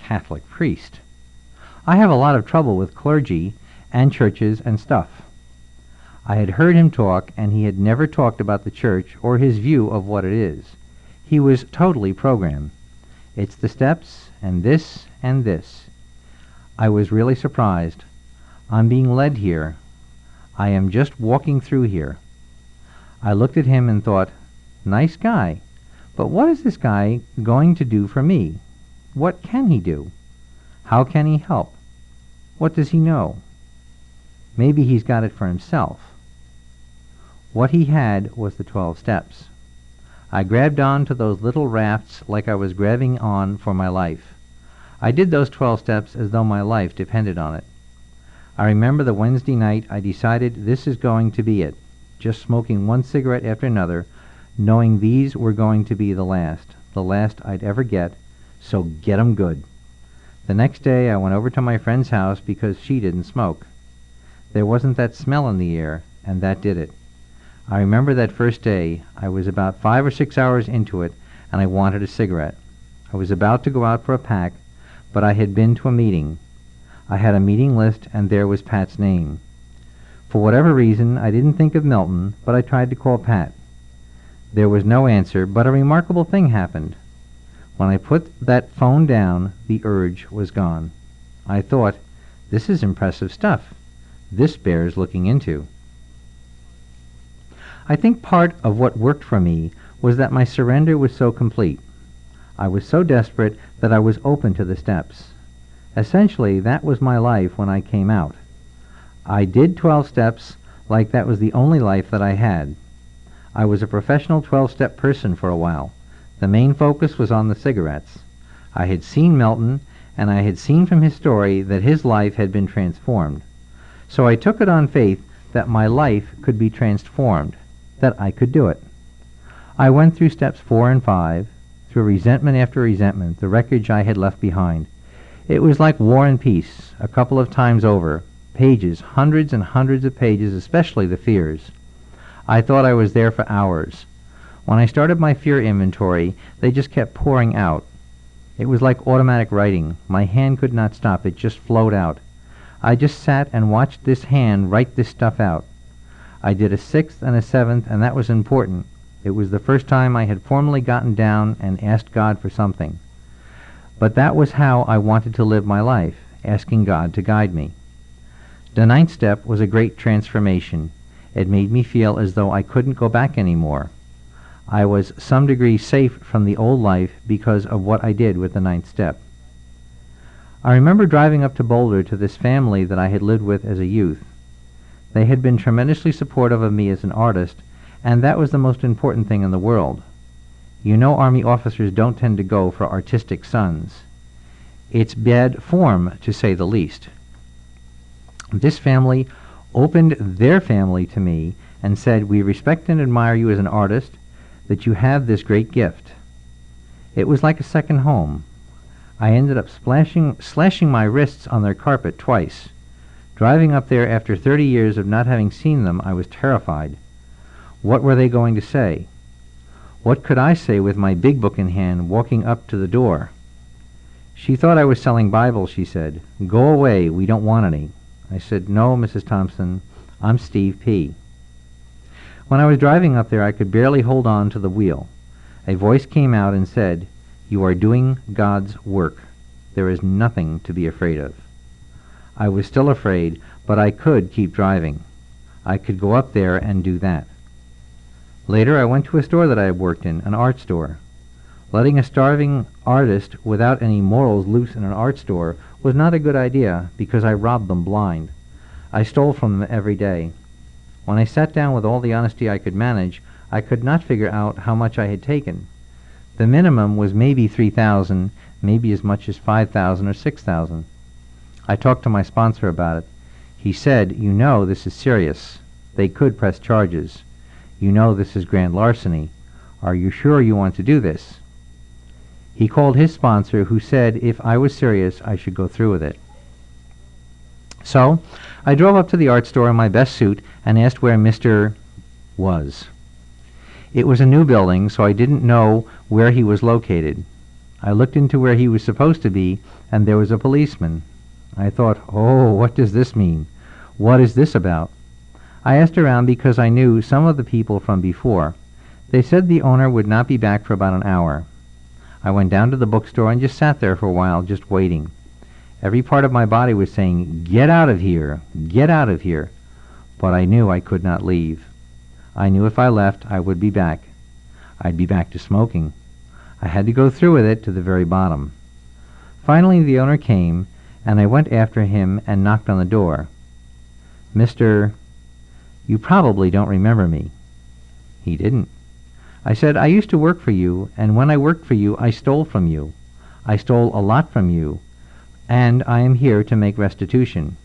Catholic priest. I have a lot of trouble with clergy and churches and stuff. I had heard him talk, and he had never talked about the church or his view of what it is. He was totally programmed. It's the steps, and this, and this. I was really surprised. I'm being led here. I am just walking through here. I looked at him and thought, nice guy, but what is this guy going to do for me? What can he do? How can he help? What does he know? Maybe he's got it for himself. What he had was the 12 steps. I grabbed on to those little rafts like I was grabbing on for my life. I did those 12 steps as though my life depended on it. I remember the Wednesday night I decided this is going to be it, just smoking one cigarette after another, knowing these were going to be the last I'd ever get, so get 'em good. The next day I went over to my friend's house because she didn't smoke. There wasn't that smell in the air, and that did it. I remember that first day. I was about 5 or 6 hours into it, and I wanted a cigarette. I was about to go out for a pack, but I had been to a meeting. I had a meeting list, and there was Pat's name. For whatever reason, I didn't think of Milton, but I tried to call Pat. There was no answer, but a remarkable thing happened. When I put that phone down, the urge was gone. I thought, this is impressive stuff. This bears looking into. I think part of what worked for me was that my surrender was so complete. I was so desperate that I was open to the steps. Essentially, that was my life when I came out. I did 12 steps like that was the only life that I had. I was a professional 12-step person for a while. The main focus was on the cigarettes. I had seen Milton, and I had seen from his story that his life had been transformed. So I took it on faith that my life could be transformed, that I could do it. I went through steps 4 and 5, through resentment after resentment, the wreckage I had left behind. It was like War and Peace, a couple of times over, pages, hundreds and hundreds of pages, especially the fears. I thought I was there for hours. When I started my fear inventory, they just kept pouring out. It was like automatic writing. My hand could not stop. It just flowed out. I just sat and watched this hand write this stuff out. I did a 6th and a 7th, and that was important. It was the first time I had formally gotten down and asked God for something. But that was how I wanted to live my life, asking God to guide me. The 9th step was a great transformation. It made me feel as though I couldn't go back anymore. I was some degree safe from the old life because of what I did with the 9th step. I remember driving up to Boulder to this family that I had lived with as a youth. They had been tremendously supportive of me as an artist, and that was the most important thing in the world. You know, Army officers don't tend to go for artistic sons. It's bad form, to say the least. This family opened their family to me and said, we respect and admire you as an artist, that you have this great gift. It was like a second home. I ended up slashing my wrists on their carpet twice. Driving up there after 30 years of not having seen them, I was terrified. What were they going to say? What could I say with my big book in hand, walking up to the door? She thought I was selling Bibles, she said. Go away, we don't want any. I said, no, Mrs. Thompson, I'm Steve P. When I was driving up there, I could barely hold on to the wheel. A voice came out and said, you are doing God's work. There is nothing to be afraid of. I was still afraid, but I could keep driving. I could go up there and do that. Later, I went to a store that I had worked in, an art store. Letting a starving artist without any morals loose in an art store was not a good idea because I robbed them blind. I stole from them every day. When I sat down with all the honesty I could manage, I could not figure out how much I had taken. The minimum was maybe $3,000, maybe as much as $5,000 or $6,000. I talked to my sponsor about it. He said, you know this is serious. They could press charges. You know this is grand larceny. Are you sure you want to do this? He called his sponsor, who said if I was serious, I should go through with it. So I drove up to the art store in my best suit and asked where Mr. was. It was a new building, so I didn't know where he was located. I looked into where he was supposed to be, and there was a policeman. I thought, oh, what does this mean? What is this about? I asked around because I knew some of the people from before. They said the owner would not be back for about an hour. I went down to the bookstore and just sat there for a while, just waiting. Every part of my body was saying, get out of here, get out of here. But I knew I could not leave. I knew if I left, I would be back. I'd be back to smoking. I had to go through with it to the very bottom. Finally, the owner came, and I went after him and knocked on the door. Mr. You probably don't remember me. He didn't. I said, I used to work for you, and when I worked for you, I stole from you. I stole a lot from you, and I am here to make restitution.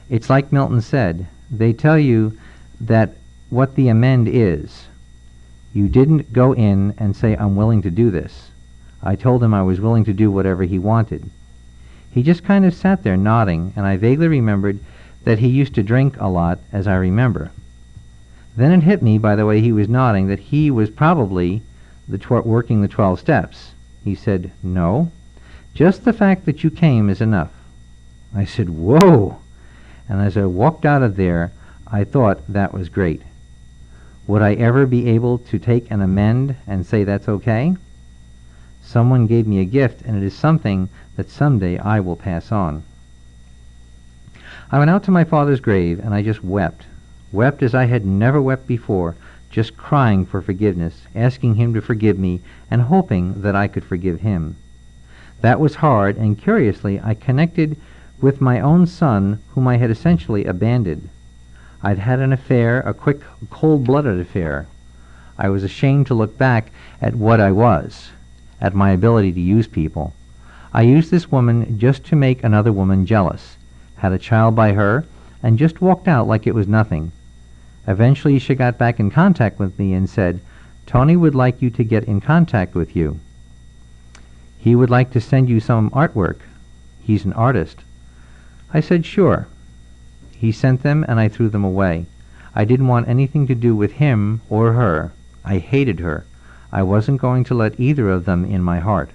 It's like Milton said, they tell you that what the amend is. You didn't go in and say, I'm willing to do this. I told him I was willing to do whatever he wanted. He just kind of sat there nodding, and I vaguely remembered that he used to drink a lot, as I remember. Then it hit me, by the way he was nodding, that he was probably working the 12 steps. He said, no, just the fact that you came is enough. I said, whoa! And as I walked out of there, I thought that was great. Would I ever be able to take an amend and say that's okay? Someone gave me a gift, and it is something that someday I will pass on. I went out to my father's grave, and I just wept. Wept as I had never wept before, just crying for forgiveness, asking him to forgive me, and hoping that I could forgive him. That was hard, and curiously, I connected with my own son, whom I had essentially abandoned. I'd had an affair, a quick, cold-blooded affair. I was ashamed to look back at what I was, at my ability to use people. I used this woman just to make another woman jealous, had a child by her, and just walked out like it was nothing. Eventually she got back in contact with me and said, Tony would like you to get in contact with you. He would like to send you some artwork. He's an artist. I said, sure. He sent them, and I threw them away. I didn't want anything to do with him or her. I hated her. I wasn't going to let either of them in my heart.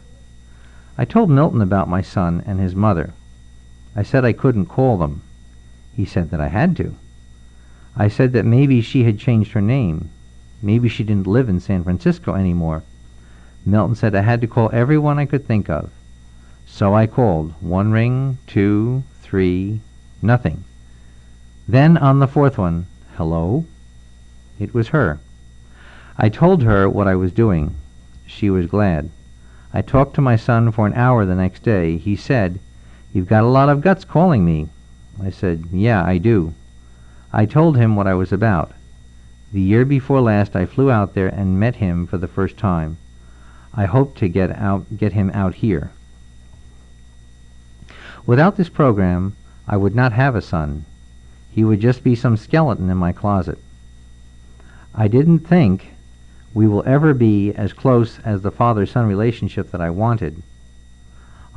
I told Milton about my son and his mother. I said I couldn't call them. He said that I had to. I said that maybe she had changed her name. Maybe she didn't live in San Francisco anymore. Milton said I had to call everyone I could think of. So I called. 1 ring, 2, 3, nothing. Then on the 4th one, hello? It was her. I told her what I was doing. She was glad. I talked to my son for an hour the next day. He said, you've got a lot of guts calling me. I said, yeah, I do. I told him what I was about. The year before last, I flew out there and met him for the first time. I hope to get him out here. Without this program, I would not have a son. He would just be some skeleton in my closet. I didn't think we will ever be as close as the father-son relationship that I wanted.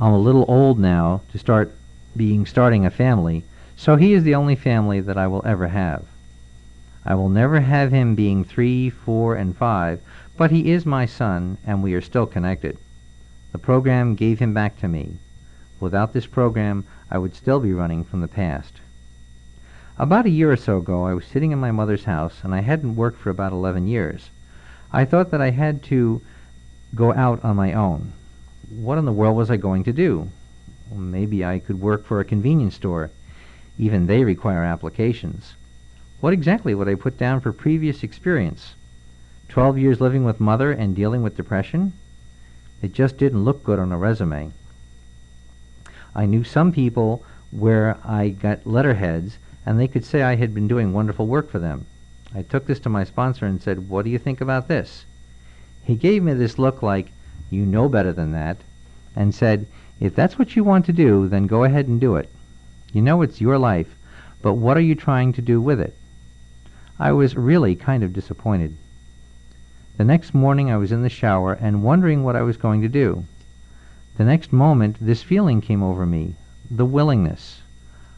I'm a little old now to starting a family, so he is the only family that I will ever have. I will never have him being 3, 4, and 5, but he is my son, and we are still connected. The program gave him back to me. Without this program, I would still be running from the past. About a year or so ago, I was sitting in my mother's house, and I hadn't worked for about 11 years. I thought that I had to go out on my own. What in the world was I going to do? Well, maybe I could work for a convenience store. Even they require applications. What exactly would I put down for previous experience? 12 years living with mother and dealing with depression? It just didn't look good on a resume. I knew some people where I got letterheads, and they could say I had been doing wonderful work for them. I took this to my sponsor and said, what do you think about this? He gave me this look like, you know better than that, and said, if that's what you want to do, then go ahead and do it. You know it's your life, but what are you trying to do with it? I was really kind of disappointed. The next morning I was in the shower and wondering what I was going to do. The next moment this feeling came over me, the willingness.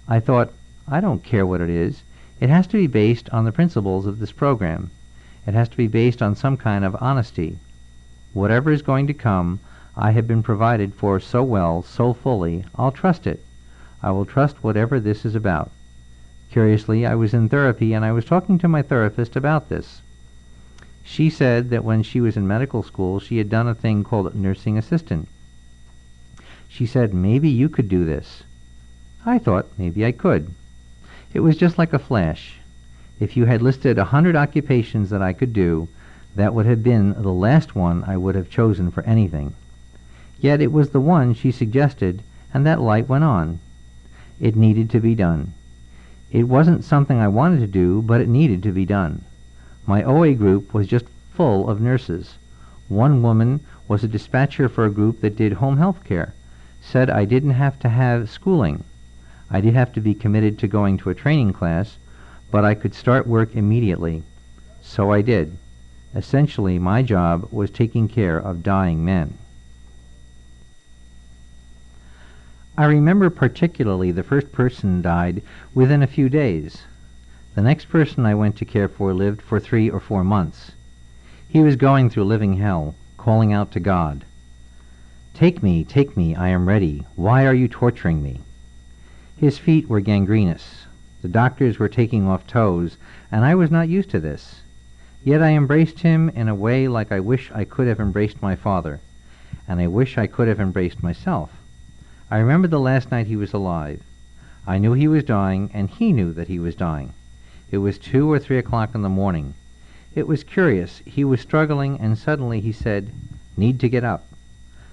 I thought, I don't care what it is. It has to be based on the principles of this program. It has to be based on some kind of honesty. Whatever is going to come, I have been provided for so well, so fully, I'll trust it. I will trust whatever this is about. Curiously, I was in therapy and I was talking to my therapist about this. She said that when she was in medical school, she had done a thing called nursing assistant. She said, maybe you could do this. I thought maybe I could. It was just like a flash. If you had listed 100 occupations that I could do, that would have been the last one I would have chosen for anything. Yet it was the one she suggested, and that light went on. It needed to be done. It wasn't something I wanted to do, but it needed to be done. My OA group was just full of nurses. One woman was a dispatcher for a group that did home health care, said I didn't have to have schooling. I did have to be committed to going to a training class, but I could start work immediately. So I did. Essentially, my job was taking care of dying men. I remember particularly the first person died within a few days. The next person I went to care for lived for 3 or 4 months. He was going through living hell, calling out to God. Take me, I am ready. Why are you torturing me? His feet were gangrenous. The doctors were taking off toes, and I was not used to this. Yet I embraced him in a way like I wish I could have embraced my father, and I wish I could have embraced myself. I remember the last night he was alive. I knew he was dying, and he knew that he was dying. It was 2 or 3 o'clock in the morning. It was curious. He was struggling, and suddenly he said, "Need to get up."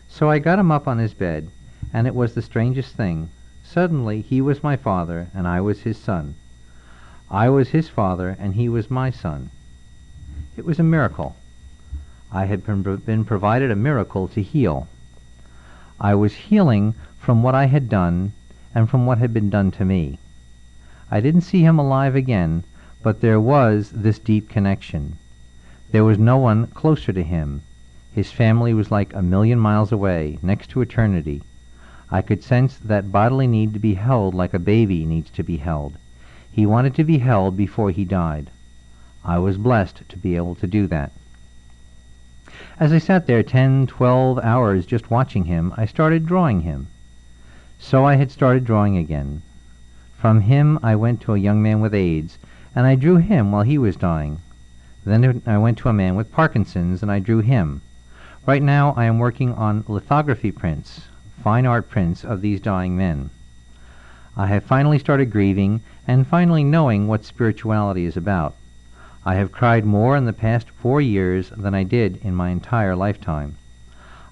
So I got him up on his bed, and it was the strangest thing. Suddenly he was my father, and I was his son. I was his father, and he was my son. It was a miracle. I had been provided a miracle to heal. I was healing from what I had done and from what had been done to me. I didn't see him alive again, but there was this deep connection. There was no one closer to him. His family was like 1,000,000 miles away, next to eternity. I could sense that bodily need to be held like a baby needs to be held. He wanted to be held before he died. I was blessed to be able to do that. As I sat there 10, 12 hours just watching him, I started drawing him. So I had started drawing again. From him I went to a young man with AIDS, and I drew him while he was dying. Then I went to a man with Parkinson's, and I drew him. Right now I am working on lithography prints, fine art prints of these dying men. I have finally started grieving and finally knowing what spirituality is about. I have cried more in the past 4 years than I did in my entire lifetime.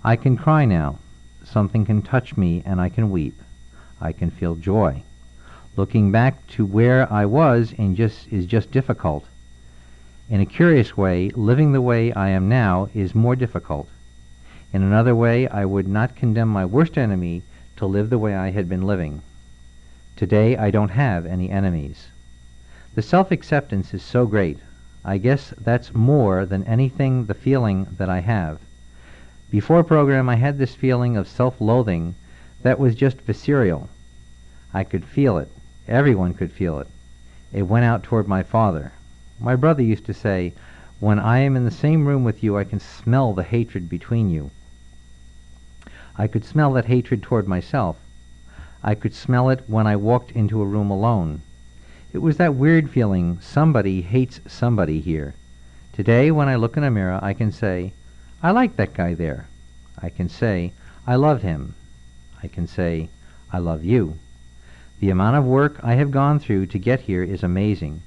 I can cry now. Something can touch me and I can weep. I can feel joy. Looking back to where I was is just difficult. In a curious way, living the way I am now is more difficult. In another way, I would not condemn my worst enemy to live the way I had been living. Today, I don't have any enemies. The self-acceptance is so great. I guess that's more than anything the feeling that I have. Before program, I had this feeling of self-loathing that was just visceral. I could feel it. Everyone could feel it. It went out toward my father. My brother used to say, "When I am in the same room with you, I can smell the hatred between you." I could smell that hatred toward myself. I could smell it when I walked into a room alone. It was that weird feeling, somebody hates somebody here. Today, when I look in a mirror, I can say, "I like that guy there." I can say, "I love him." I can say, "I love you." The amount of work I have gone through to get here is amazing.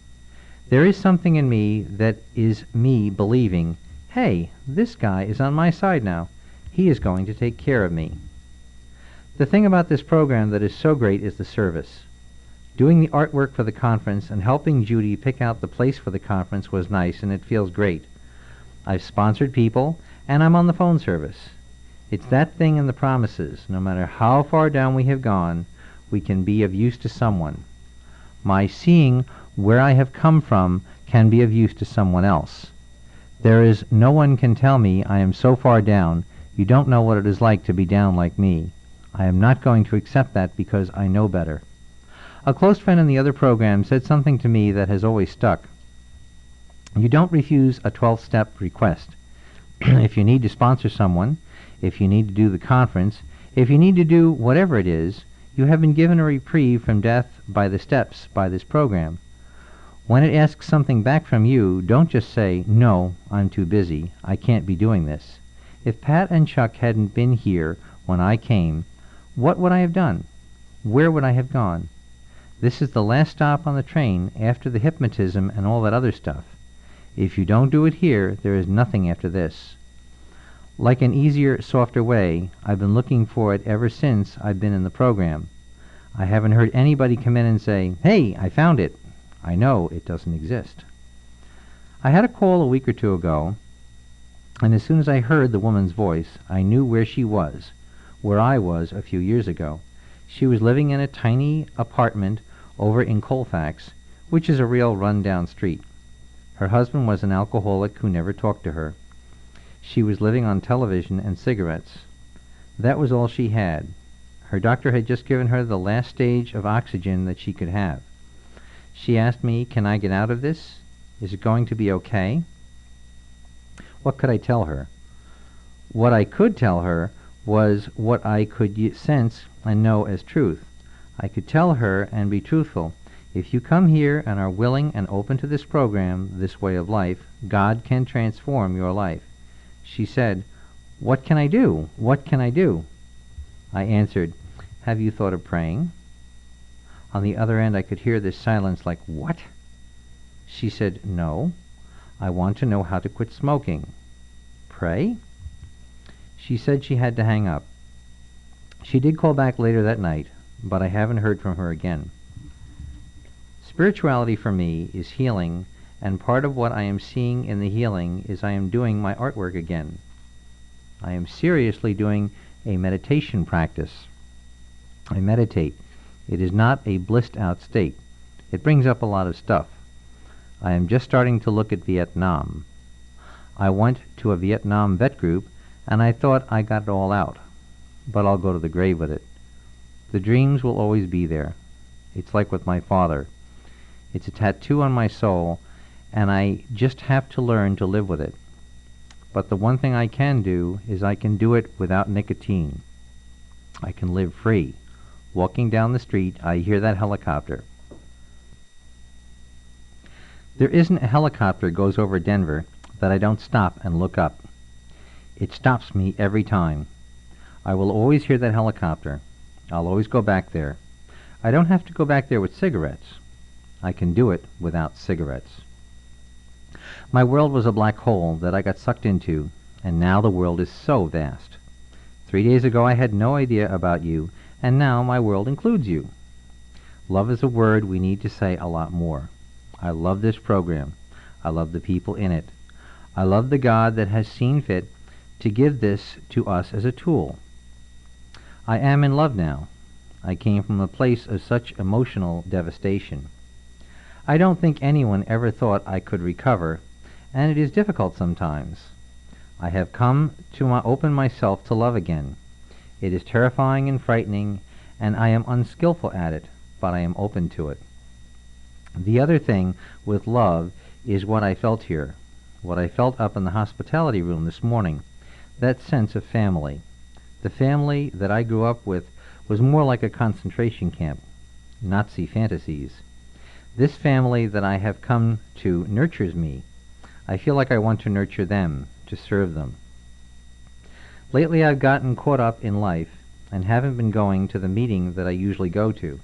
There is something in me that is me believing, hey, this guy is on my side now. He is going to take care of me. The thing about this program that is so great is the service. Doing the artwork for the conference and helping Judy pick out the place for the conference was nice, and it feels great. I've sponsored people, and I'm on the phone service. It's that thing in the promises. No matter how far down we have gone, we can be of use to someone. My seeing where I have come from can be of use to someone else. There is no one can tell me I am so far down, you don't know what it is like to be down like me. I am not going to accept that because I know better. A close friend in the other program said something to me that has always stuck. You don't refuse a 12-step request. If you need to sponsor someone, If you need to do the conference, if you need to do whatever it is, you have been given a reprieve from death by the steps, by this program. When it asks something back from you, don't just say, "No, I'm too busy. I can't be doing this." If Pat and Chuck hadn't been here when I came, what would I have done? Where would I have gone? This is the last stop on the train after the hypnotism and all that other stuff. If you don't do it here, there is nothing after this. Like an easier, softer way, I've been looking for it ever since I've been in the program. I haven't heard anybody come in and say, "Hey, I found it." I know it doesn't exist. I had a call a week or two ago, and as soon as I heard the woman's voice, I knew where she was, where I was a few years ago. She was living in a tiny apartment over in Colfax, which is a real run-down street. Her husband was an alcoholic who never talked to her. She was living on television and cigarettes. That was all she had. Her doctor had just given her the last stage of oxygen that she could have. She asked me, "Can I get out of this? Is it going to be okay?" What could I tell her? What I could tell her was what I could sense and know as truth. I could tell her and be truthful. If you come here and are willing and open to this program, this way of life, God can transform your life. She said, "What can I do? What can I do?" I answered, "Have you thought of praying?" On the other end, I could hear this silence like, "What?" She said, "No, I want to know how to quit smoking." "Pray?" She said she had to hang up. She did call back later that night, but I haven't heard from her again. Spirituality for me is healing, and part of what I am seeing in the healing is I am doing my artwork again. I am seriously doing a meditation practice. I meditate. It is not a blissed out state. It brings up a lot of stuff. I am just starting to look at Vietnam. I went to a Vietnam vet group, and I thought I got it all out. But I'll go to the grave with it. The dreams will always be there. It's like with my father. It's a tattoo on my soul, and I just have to learn to live with it. But the one thing I can do is I can do it without nicotine. I can live free. Walking down the street, I hear that helicopter. There isn't a helicopter goes over Denver that I don't stop and look up. It stops me every time. I will always hear that helicopter. I'll always go back there. I don't have to go back there with cigarettes. I can do it without cigarettes. My world was a black hole that I got sucked into, and now the world is so vast. 3 days ago I had no idea about you, and now my world includes you. Love is a word we need to say a lot more. I love this program. I love the people in it. I love the God that has seen fit to give this to us as a tool. I am in love now. I came from a place of such emotional devastation. I don't think anyone ever thought I could recover, and it is difficult sometimes. I have come to open myself to love again. It is terrifying and frightening, and I am unskillful at it, but I am open to it. The other thing with love is what I felt here, what I felt up in the hospitality room this morning, that sense of family. The family that I grew up with was more like a concentration camp, Nazi fantasies. This family that I have come to nurtures me. I feel like I want to nurture them, to serve them. Lately I've gotten caught up in life and haven't been going to the meeting that I usually go to.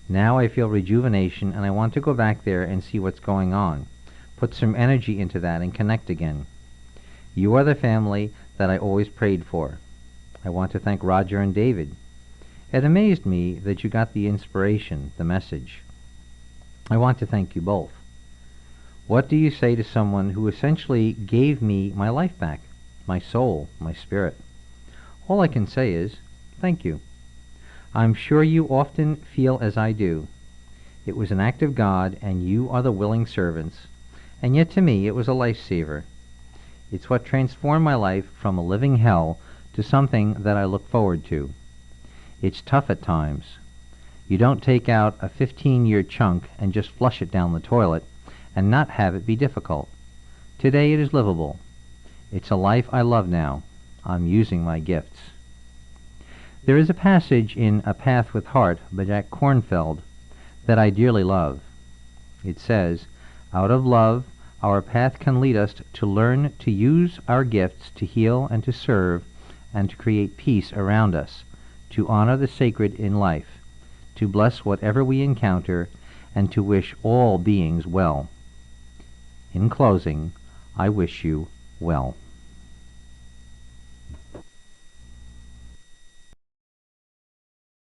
Now I feel rejuvenation, and I want to go back there and see what's going on, put some energy into that and connect again. You are the family that I always prayed for. I want to thank Roger and David. It amazed me that you got the inspiration, the message. I want to thank you both. What do you say to someone who essentially gave me my life back, my soul, my spirit? All I can say is, thank you. I'm sure you often feel as I do. It was an act of God, and you are the willing servants. And yet to me it was a lifesaver. It's what transformed my life from a living hell to something that I look forward to. It's tough at times. You don't take out a 15-year chunk and just flush it down the toilet and not have it be difficult. Today it is livable. It's a life I love now. I'm using my gifts. There is a passage in A Path with Heart by Jack Kornfield that I dearly love. It says, "Out of love, our path can lead us to learn to use our gifts to heal and to serve and to create peace around us, to honor the sacred in life, to bless whatever we encounter, and to wish all beings well." In closing, I wish you well.